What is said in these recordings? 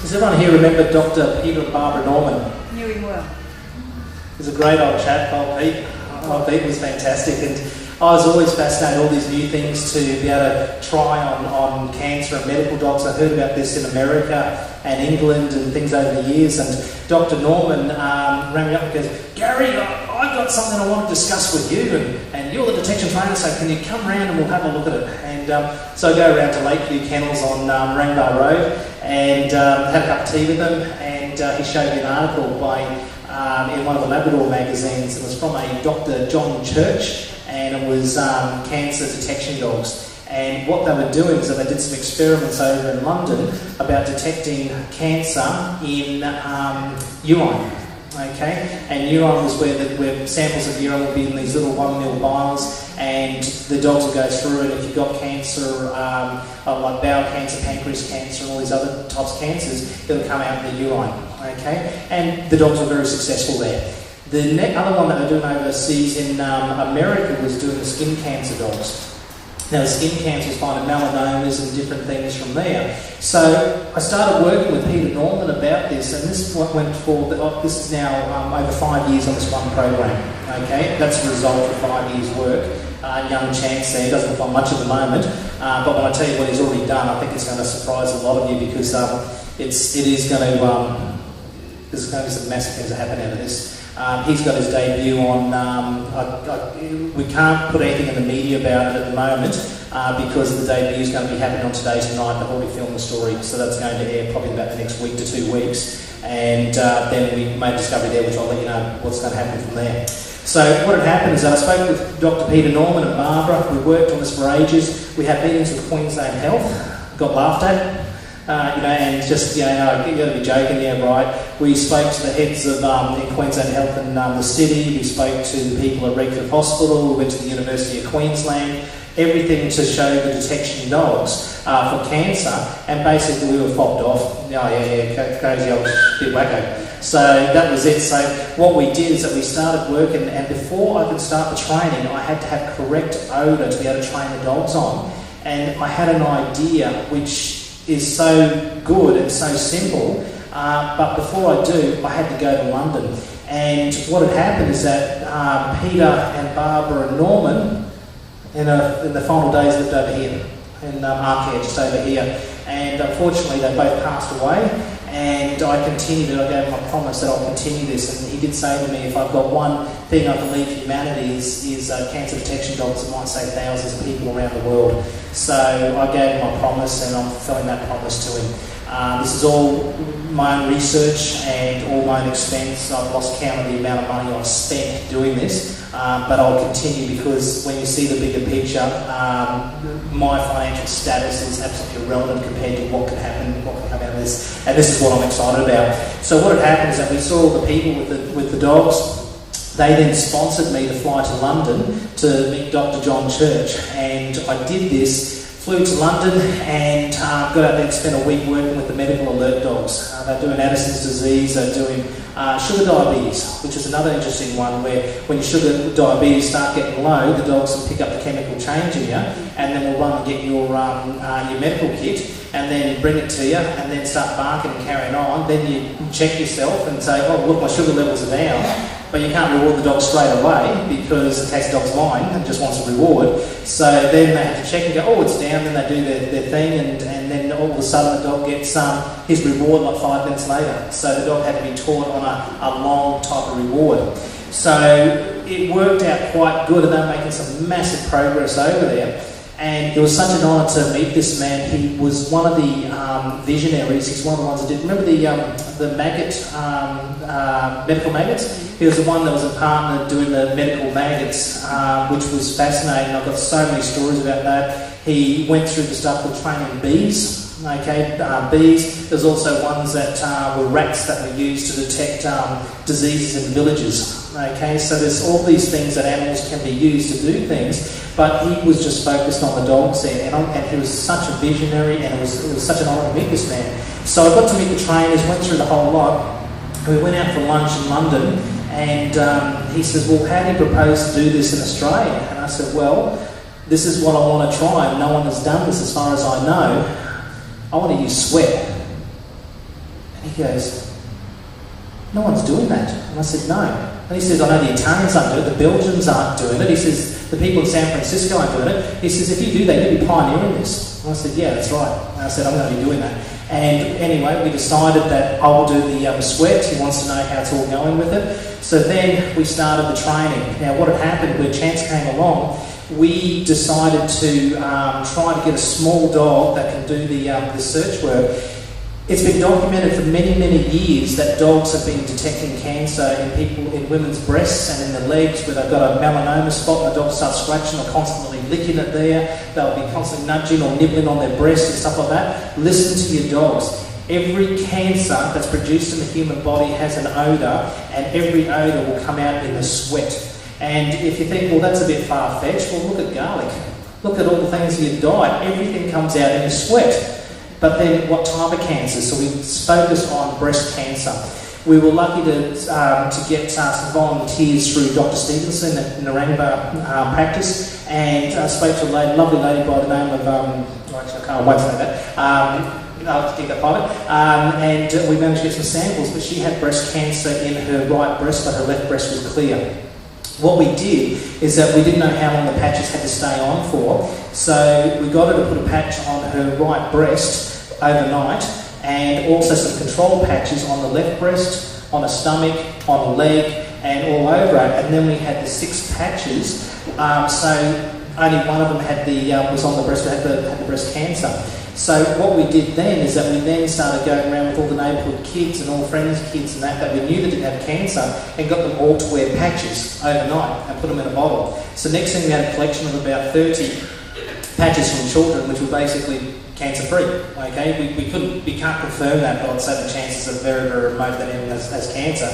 Does everyone here remember Dr. Peter and Barbara Norman? Knew him well. He's a great old chap, old Pete. Old Pete was fantastic, and I was always fascinated all these new things to be able to try on cancer and medical dogs. I heard about this in America and England and things over the years, and Dr. Norman rang me up and goes, "Gary, I've got something I want to discuss with you, and you're the detection trainer, so can you come round and we'll have a look at it?" And so I go around to Lakeview Kennels on Rainbow Road and had a cup of tea with them, and he showed me an article by in one of the Labrador magazines. It was from a Dr. John Church, and it was cancer detection dogs. And what they were doing is that they did some experiments over in London about detecting cancer in urine. Okay, and urine was where samples of urine would be in these little 1 ml vials, and the dogs would go through it. If you've got cancer, like bowel cancer, pancreas cancer, and all these other types of cancers, it'll come out in the urine. Okay, and the dogs were very successful there. The other one that they're doing overseas in America was doing the skin cancer dogs. Now, the skin cancer is finding melanomas and different things from there. So I started working with Peter Norman about this, and this went for, this is now over 5 years on this one program. Okay, that's the result of 5 years' work. Young chance there, doesn't look like much at the moment, but when I tell you what he's already done, I think it's going to surprise a lot of you, because there's going to be some massive things that happen out of this. He's got his debut on, we can't put anything in the media about it at the moment because the debut is going to be happening on Today Tonight. They've already filmed the story, so that's going to air probably about the next week to 2 weeks. And then we made a discovery there, which I'll let you know what's going to happen from there. So what had happened is that I spoke with Dr. Peter Norman and Barbara. We worked on this for ages. We had meetings with Queensland Health, got laughed at. And just, you got to be joking, yeah, right. We spoke to the heads of in Queensland Health in the city. We spoke to the people at Redcliffe Hospital. We went to the University of Queensland. Everything to show the detection dogs for cancer, and basically we were fobbed off. Oh yeah, crazy old bit wacko. So that was it. So what we did is that we started working, and before I could start the training, I had to have correct odour to be able to train the dogs on. And I had an idea which is so good and so simple, but before I do, I had to go to London. And what had happened is that Peter and Barbara Norman, in the final days, lived over here, in Archaeology, just over here. And unfortunately, they both passed away. And I continued it. I gave him a promise that I'll continue this. And he did say to me, if I've got one thing I can leave humanity is cancer detection dogs that might save thousands of people around the world. So I gave him my promise, and I'm fulfilling that promise to him. This is all my own research and all my own expense. I've lost count of the amount of money I've spent doing this, but I'll continue, because when you see the bigger picture, my financial status is absolutely irrelevant compared to what can happen, what can come out of this, and this is what I'm excited about. So what had happened is that we saw all the people with the dogs. They then sponsored me to fly to London to meet Dr. John Church, and I did this. Flew to London and got out there and spent a week working with the medical alert dogs. They're doing Addison's disease, they're doing sugar diabetes, which is another interesting one, where when your sugar diabetes start getting low, the dogs will pick up the chemical change in you, and then we'll run and get your medical kit, and then bring it to you, and then start barking and carrying on. Then you check yourself and say, oh, look, my sugar levels are down. But you can't reward the dog straight away, because it takes the dog's mind and just wants a reward. So then they have to check and go, oh, it's down. Then they do their thing, and then all of a sudden the dog gets his reward like 5 minutes later. So the dog had to be taught on a long type of reward. So it worked out quite good, and they're making some massive progress over there. And it was such an honour to meet this man. He was one of the visionaries. He's one of the ones that did. Remember the maggot, medical maggots? He was the one that was a partner doing the medical maggots, which was fascinating. I've got so many stories about that. He went through the stuff with training bees. Okay, bees. There's also ones that were rats that were used to detect diseases in villages. Okay, so there's all these things that animals can be used to do things, but he was just focused on the dogs there, and he was such a visionary, and it was such an honour to meet this man. So I got to meet the trainers, went through the whole lot. We went out for lunch in London, and he says, well, how do you propose to do this in Australia? And I said, well, this is what I want to try. No one has done this as far as I know. I want to use sweat. He goes, no one's doing that. And I said, no. And he says, I know the Italians aren't doing it, the Belgians aren't doing it. He says, the people in San Francisco aren't doing it. He says, if you do that, you'll be pioneering this. And I said, yeah, that's right. And I said, I'm going to be doing that. And anyway, we decided that I'll do the sweat. He wants to know how it's all going with it. So then we started the training. Now, what had happened when Chance came along, we decided to try to get a small dog that can do the search work. It's been documented for many, many years that dogs have been detecting cancer in people, in women's breasts and in their legs, where they've got a melanoma spot and the dog starts scratching or constantly licking it there. They'll be constantly nudging or nibbling on their breast and stuff like that. Listen to your dogs. Every cancer that's produced in the human body has an odour, and every odour will come out in the sweat. And if you think, well, that's a bit far-fetched, well, look at garlic. Look at all the things in your diet. Everything comes out in your sweat. But then what type of cancer? So we focused on breast cancer. We were lucky to get some volunteers through Dr. Stevenson at Narangba practice, and spoke to a lovely lady by the name of, I won't say that, I'll keep that private, and we managed to get some samples, but she had breast cancer in her right breast, but her left breast was clear. What we did is that we didn't know how long the patches had to stay on for, so we got her to put a patch on her right breast overnight, and also some control patches on the left breast, on her stomach, on the leg, and all over it. And then we had the 6 patches, so only one of them had was on the breast, had the breast cancer. So what we did then is that we then started going around with all the neighbourhood kids and all friends' kids and that we knew that didn't have cancer, and got them all to wear patches overnight and put them in a bottle. So next thing we had a collection of about 30 patches from children, which were basically cancer-free. Okay, we can't confirm that, but I'd say the chances are very, very remote that anyone has cancer.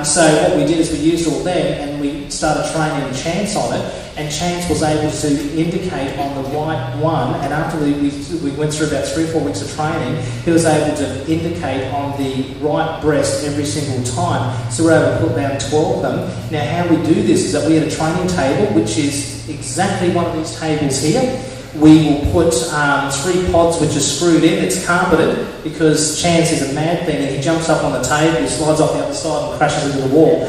So what we did is we used all them, and we started training Chance on it, and Chance was able to indicate on the right one, and after we went through about 3 or 4 weeks of training, he was able to indicate on the right breast every single time. So we were able to put down 12 of them. Now how we do this is that we had a training table, which is exactly one of these tables here. We will put 3 pods which are screwed in. It's carpeted because Chance is a mad thing, and he jumps up on the table, he slides off the other side and crashes into the wall.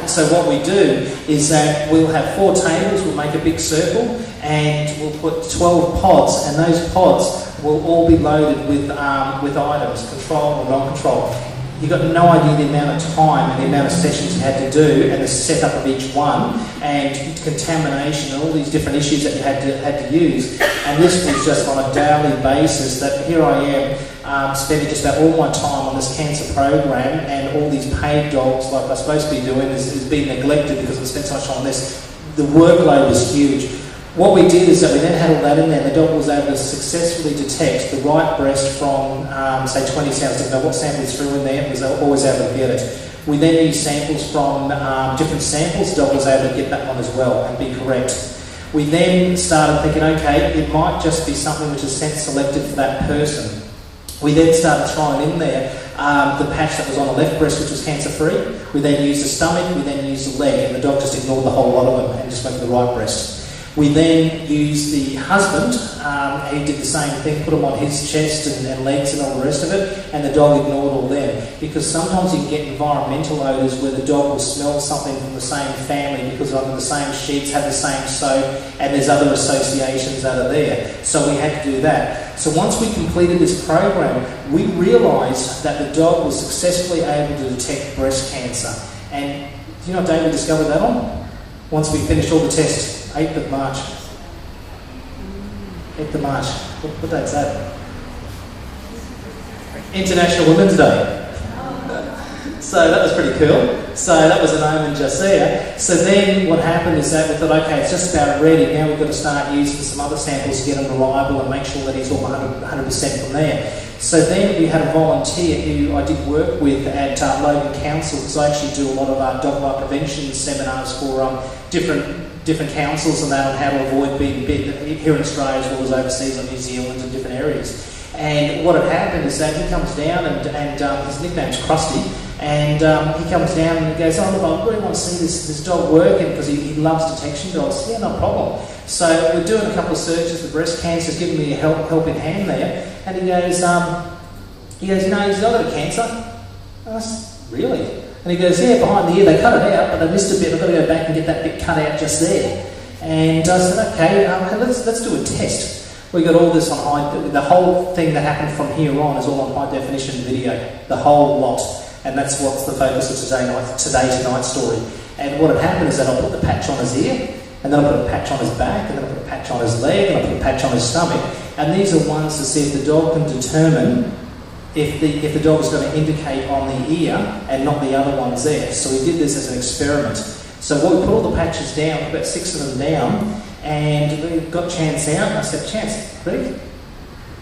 So what we do is that we'll have 4 tables, we'll make a big circle, and we'll put 12 pods, and those pods will all be loaded with items, control or non-control. You've got no idea the amount of time and the amount of sessions you had to do, and the setup of each one, and contamination and all these different issues that you had to use. And this was just on a daily basis that here I am spending just about all my time on this cancer program, and all these paid dogs like I'm supposed to be doing is being neglected because I spent so much time on this. The workload was huge. What we did is that we then had all that in there, and the doctor was able to successfully detect the right breast from, say, 20 samples. Didn't know what sample he threw in there, was always able to get it. We then used samples from different samples. The doctor was able to get that one as well and be correct. We then started thinking, okay, it might just be something which is selected for that person. We then started throwing in there the patch that was on the left breast, which was cancer-free. We then used the stomach, we then used the leg, and the doctor just ignored the whole lot of them and just went for the right breast. We then used the husband, he did the same thing, put him on his chest and legs and all the rest of it, and the dog ignored all them. Because sometimes you can get environmental odours where the dog will smell something from the same family because they're under the same sheets, have the same soap, and there's other associations that are there. So we had to do that. So once we completed this program, we realised that the dog was successfully able to detect breast cancer. And do you know what day we discovered that on? Once we finished all the tests. 8th of March. 8th of March. What date's that? International Women's Day. So that was pretty cool. So that was an omen just there. So then what happened is that we thought, okay, it's just about ready. Now we've got to start using some other samples to get them reliable and make sure that he's all 100% from there. So then we had a volunteer who I did work with at Logan Council, because I actually do a lot of dog bite prevention seminars for different councils and that on how to avoid being bit here in Australia as well as overseas in New Zealand and different areas. And what had happened is that he comes down and his nickname's Krusty, and he comes down and he goes, oh look, I really want to see this dog working because he loves detection dogs. Yeah, no problem. So we're doing a couple of searches for breast cancer, he's giving me a helping hand there, and he goes, He goes, you know, he's got a bit of cancer. I said, really? And he goes, yeah, behind the ear, they cut it out, but they missed a bit. I've got to go back and get that bit cut out just there. And I said, okay, let's do a test. We got all this on the whole thing that happened from here on is all on high definition video, the whole lot. And that's what's the focus of tonight's story. And what had happened is that I put the patch on his ear, and then I put a patch on his back, and then I put a patch on his leg, and I put a patch on his stomach. And these are ones to see if the dog can determine if the dog is going to indicate on the ear and not the other ones there. So we did this as an experiment. So we put all the patches down, about 6 of them down, and we got Chance out, and I said, Chance, ready?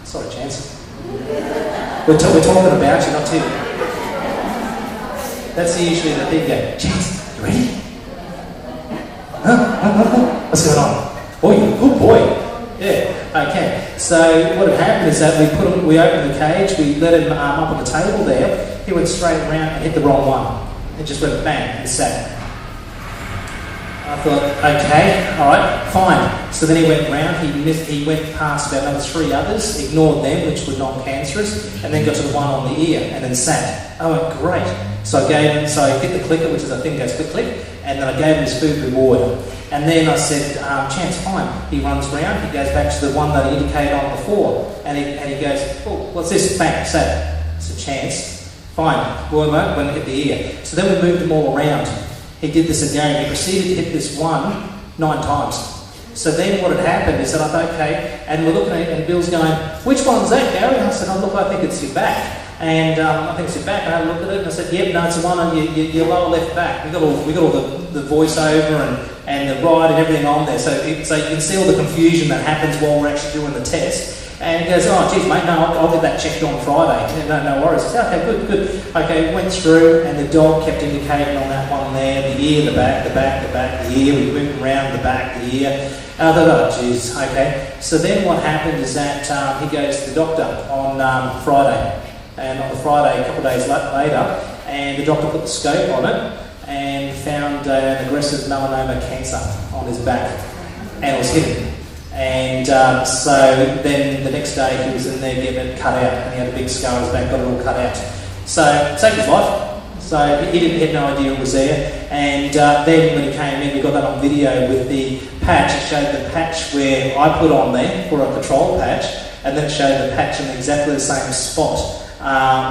Sorry, Chance. We're talking about you, not to you. That's usually the big go, Chance, you ready? Huh? What's going on? Oh, you're a good boy. Yeah, okay. So what had happened is that we opened the cage, we let him up on the table there, he went straight around and hit the wrong one. It just went bang and sat. I thought, okay, all right, fine. So then he went round, he went past about another 3 others, ignored them, which were non-cancerous, and then got to the one on the ear, and then sat. I went, great. So I hit the clicker, which is I think goes click click, and then I gave him his food reward. And then I said, Chance, fine. He runs round, he goes back to the one that he indicated on before, and he goes, oh, what's this? Bang, sat. I said, Chance, fine. Well, when I hit the ear. So then we moved them all around. He did this again. He proceeded to hit this one 9 times. So then what had happened is that I thought, okay, and we're looking at it, and Bill's going, which one's that, Gary? And I said, oh, look, I think it's your back. And I think it's your back. And I looked at it and I said, yep, no, it's the one on your lower left back. We got all the voiceover and the ride and everything on there. So you can see all the confusion that happens while we're actually doing the test. And he goes, oh, geez, mate, no, I'll get that checked on Friday. No worries. I said, okay, good. Okay, went through, and the dog kept indicating on that one there, the ear, the back, the ear. We went around the back, the ear. I thought, oh, geez, okay. So then what happened is that he goes to the doctor on Friday. And on the Friday, a couple of days later, and the doctor put the scope on it and found an aggressive melanoma cancer on his back, and it was hidden. And so then the next day he was in there getting it cut out, and he had a big scar on his back, got it all cut out. So saved his life. So he had no idea it was there. And then when he came in, we got that on video with the patch. It showed the patch where I put on there for a control patch, and then it showed the patch in exactly the same spot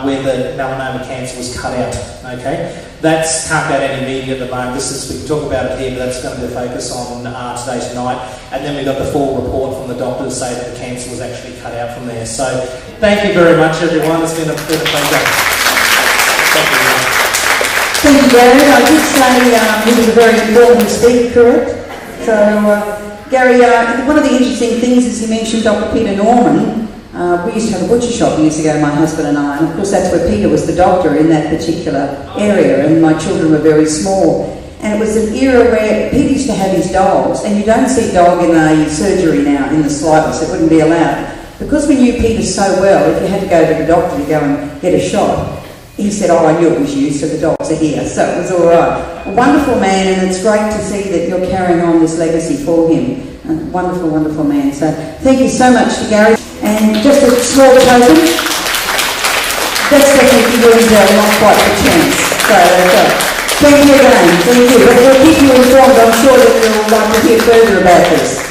where the melanoma cancer was cut out. Okay, can't go to any media at the moment. We can talk about it here, but that's going to be the focus on today tonight. And then we got the full report from the doctor to say that the cancer was actually cut out from there. So thank you very much, everyone. It's been a pleasure. Thank you, Gary. I did say he was a very important speaker, correct? So, Gary, one of the interesting things is you mentioned Dr. Peter Norman. We used to have a butcher shop years ago, my husband and I, and of course that's where Peter was the doctor in that particular area, and my children were very small. And it was an era where Peter used to have his dogs, and you don't see dog in a surgery now in the slightest, it wouldn't be allowed. Because we knew Peter so well, if you had to go to the doctor to go and get a shot, he said, oh, I knew it was you, so the dogs are here, so it was all right. A wonderful man, and it's great to see that you're carrying on this legacy for him. A wonderful, wonderful man. So thank you so much to Gary. And just a small token, that's definitely given not quite the chance. So thank you again, thank you. But we'll keep you informed, I'm sure that you'll like to hear further about this.